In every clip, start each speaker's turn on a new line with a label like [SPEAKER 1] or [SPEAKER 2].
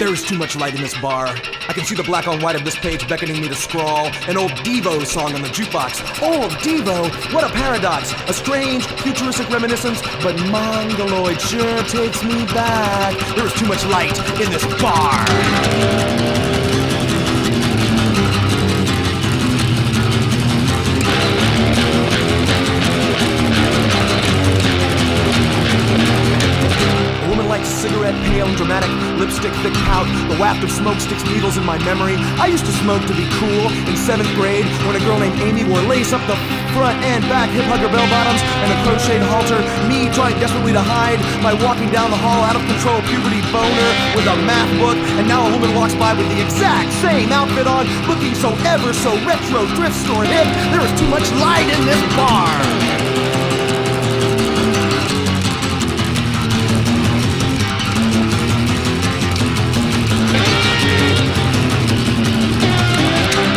[SPEAKER 1] There's too much light in this bar. I can see the black on white of this page beckoning me to scrawl. An old Devo song on the jukebox. Old Devo? What a paradox. A strange, futuristic reminiscence, but Mongoloid sure takes me back. There's too much light in this bar. Cigarette, pale and dramatic, lipstick, thick pout. The waft of smoke sticks needles in my memory. I used to smoke to be cool in 7th grade when a girl named Amy wore lace up the front and back, hip hugger bell bottoms, and a crocheted halter. Me trying desperately to hide my walking down the hall out of control puberty boner with a math book. And now a woman walks by with the exact same outfit on, looking so ever so retro, thrift store hip. There is too much light in this bar.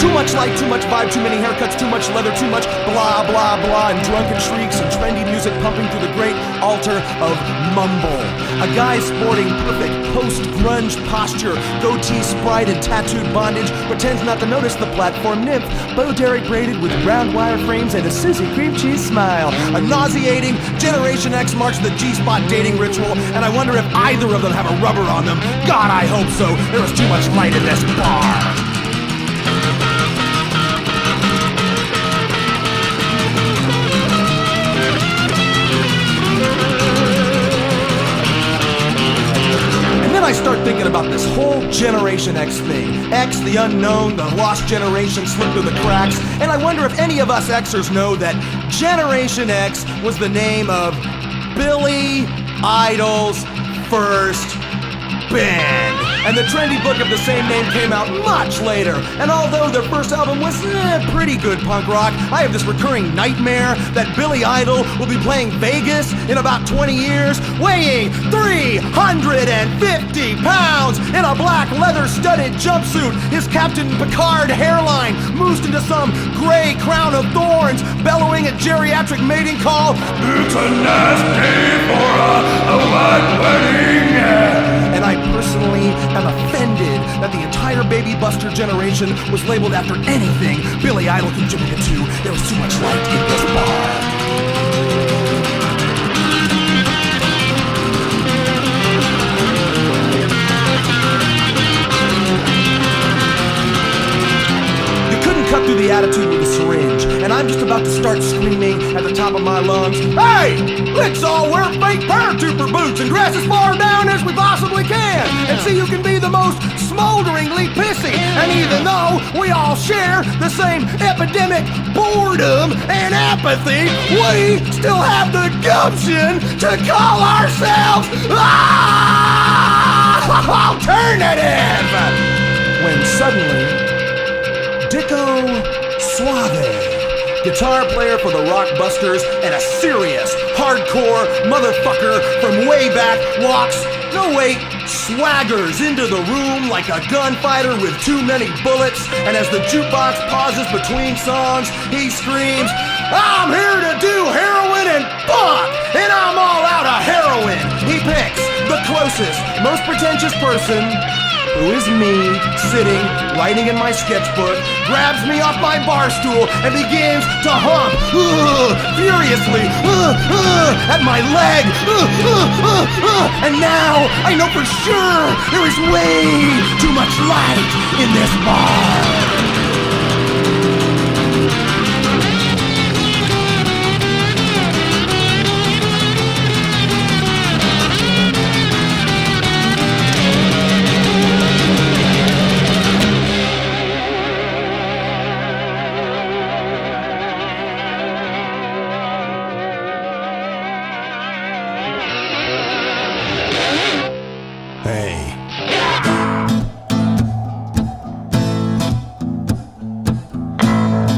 [SPEAKER 1] Too much light, too much vibe, too many haircuts, too much leather, too much blah, blah, blah, and drunken shrieks and trendy music pumping through the great altar of mumble. A guy sporting perfect post-grunge posture, goatee, sprite, and tattooed bondage pretends not to notice the platform nymph, Bo Derek braided with round wire frames and a Susie cream cheese smile. A nauseating Generation X marks the G-spot dating ritual, and I wonder if either of them have a rubber on them. God, I hope so. There is too much light in this bar. I start thinking about this whole Generation X thing. X, the unknown, the lost generation slipped through the cracks, and I wonder if any of us Xers know that Generation X was the name of Billy Idol's first band. And the trendy book of the same name came out much later. And although their first album was pretty good punk rock, I have this recurring nightmare that Billy Idol will be playing Vegas in about 20 years, weighing 350 pounds in a black leather-studded jumpsuit, his Captain Picard hairline moosed into some gray crown of thorns, bellowing a geriatric mating call. It's a nasty for a white wedding. And I personally am offended that the entire Baby Buster generation was labeled after anything Billy Idol contributed to. There was too much light in this bar. Cut through the attitude with a syringe, and I'm just about to start screaming at the top of my lungs, "Hey, let's all wear fake paratrooper boots and dress as far down as we possibly can, and see who can be the most smolderingly pissy." And even though we all share the same epidemic boredom and apathy, we still have the gumption to call ourselves alternative. When suddenly, Dicko Suave, guitar player for the Rockbusters and a serious, hardcore motherfucker from way back, swaggers into the room like a gunfighter with too many bullets, and as the jukebox pauses between songs, he screams, "I'm here to do heroin and fuck, and I'm all out of heroin." He picks the closest, most pretentious person, who is me, sitting, writing in my sketchbook, grabs me off my bar stool and begins to hump furiously at my leg. And now I know for sure there is way too much light in this bar. Hey.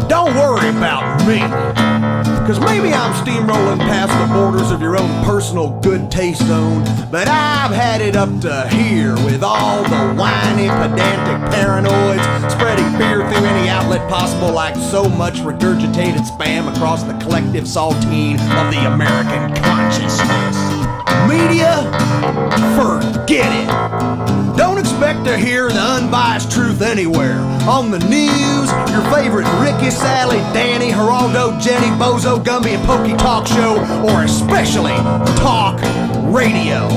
[SPEAKER 1] Don't worry about me, 'cause maybe I'm steamrolling past the borders of your own personal good taste zone, but I've had it up to here with all the whiny, pedantic paranoids spreading fear through any outlet possible like so much regurgitated spam across the collective saltine of the American consciousness. Media? Forget it. Don't expect gonna hear the unbiased truth anywhere. On the news, your favorite Ricky, Sally, Danny, Geraldo, Jenny, Bozo, Gumby, and Pokey talk show, or especially talk radio.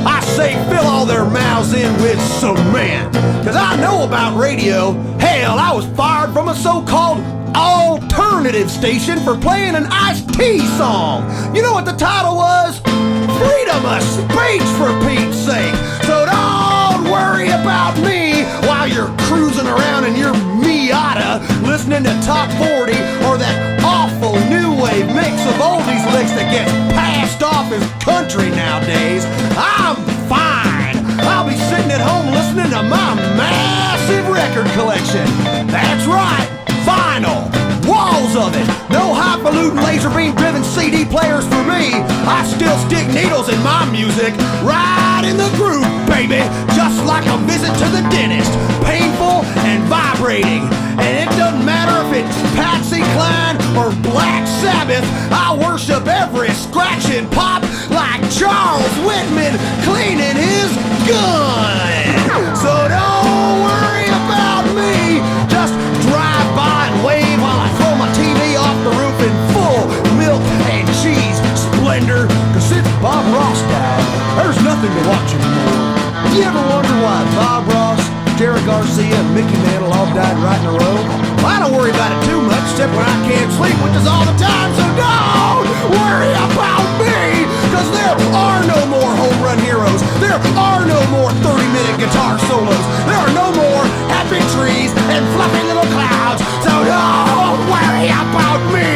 [SPEAKER 1] I say fill all their mouths in with cement, cause I know about radio. Hell, I was fired from a so-called alternative station for playing an Ice-T song. You know what the title was? Freedom of speech, for Pete's sake. So don't worry about me while you're cruising around in your Miata listening to Top 40 or that awful new wave mix of oldies licks that gets passed off as country nowadays. I'm fine. I'll be sitting at home listening to my massive record collection. That's right, vinyl. Walls of it. No highfalutin laser beam driven CD players for me. I still stick needles in my music. Right in the groove, baby. Just like a visit to the dentist. Painful and vibrating. And it doesn't matter if it's Patsy Cline or Black Sabbath. I worship every scratch and pop like Charles Whitman cleaning his gun. So don't worry about me. Just drive by and wave while I throw my TV off the roof in full milk and cheese splendor. Cause since Bob Ross died, there's nothing to watch anymore. You ever wonder why Bob Ross, Jerry Garcia, and Mickey Mantle all died right in a row? Well, I don't worry about it too much, except when I can't sleep, which is all the time. So don't worry about me, cause there are no more home run heroes. There are no more 30-minute guitar solos. There are no more happy trees and fluffy little clouds. So don't worry about me.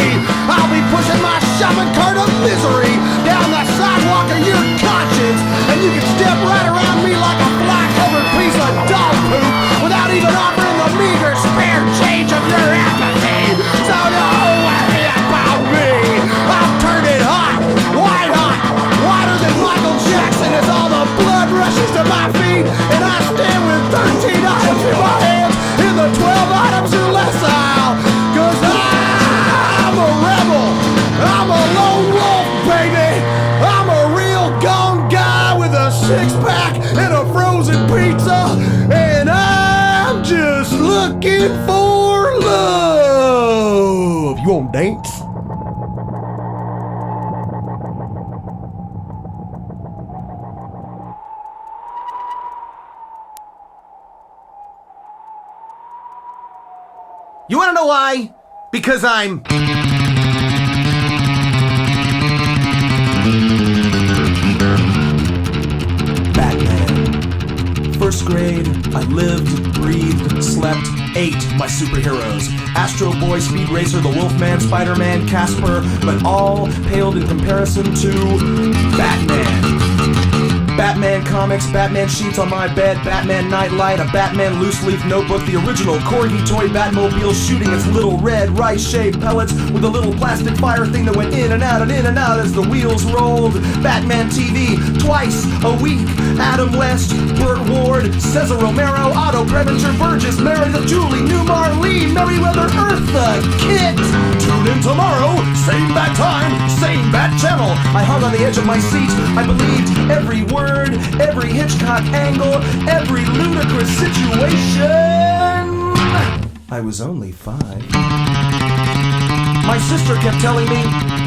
[SPEAKER 1] I'll be pushing my shopping cart of misery down the sidewalk of your conscience, and you can step right around me like a fly-covered piece of dog poop without even offering the meager spare change of your apathy. So don't worry about me. I'll turn it hot, whiter than Michael Jackson as all the blood rushes to my feet, and I stand with 13 items in my hands in the 12 items or less aisle. Cause I'm a rebel. I'm a lone wolf, baby. I'm a real gone guy with a six-pack and a frozen pizza, and I'm just looking for love. You want to dance? You wanna know why? Because I'm... Batman. First grade, I lived, breathed, slept, ate my superheroes. Astro Boy, Speed Racer, the Wolfman, Spider-Man, Casper, but all paled in comparison to Batman. Batman comics, Batman sheets on my bed, Batman nightlight, a Batman loose-leaf notebook, the original Corgi toy Batmobile shooting its little red rice-shaped pellets with a little plastic fire thing that went in and out as the wheels rolled. Batman TV, twice a week. Adam West, Burt Ward, Cesar Romero, Otto Preminger, Burgess, Meredith, Julie, Newmar, Lee, Merriweather, Eartha, Kit. Tune in tomorrow, same bat time, same bat channel. I hung on the edge of my seat. I believed every word, every Hitchcock angle, every ludicrous situation. I was only 5. My sister kept telling me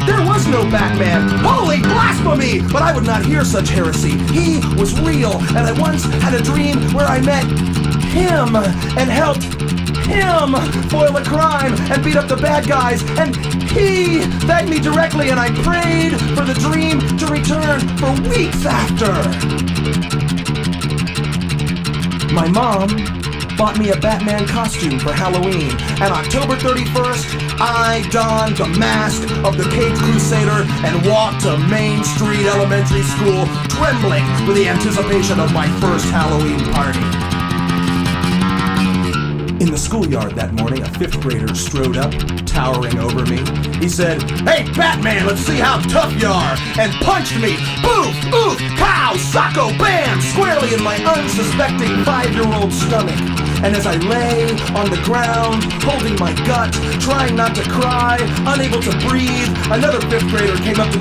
[SPEAKER 1] there was no Batman. Holy blasphemy! But I would not hear such heresy. He was real, and I once had a dream where I met him and helped him foil a crime and beat up the bad guys, and he thanked me directly, and I prayed for the dream to return for weeks after. My mom bought me a Batman costume for Halloween, and October 31st, I donned the mask of the Caped Crusader and walked to Main Street Elementary School, trembling with the anticipation of my first Halloween party. In the schoolyard that morning, a 5th grader strode up, towering over me. He said, "Hey, Batman, let's see how tough you are," and punched me. Boof, oof, pow, socko, bam, squarely in my unsuspecting 5-year-old stomach. And as I lay on the ground, holding my gut, trying not to cry, unable to breathe, another 5th grader came up to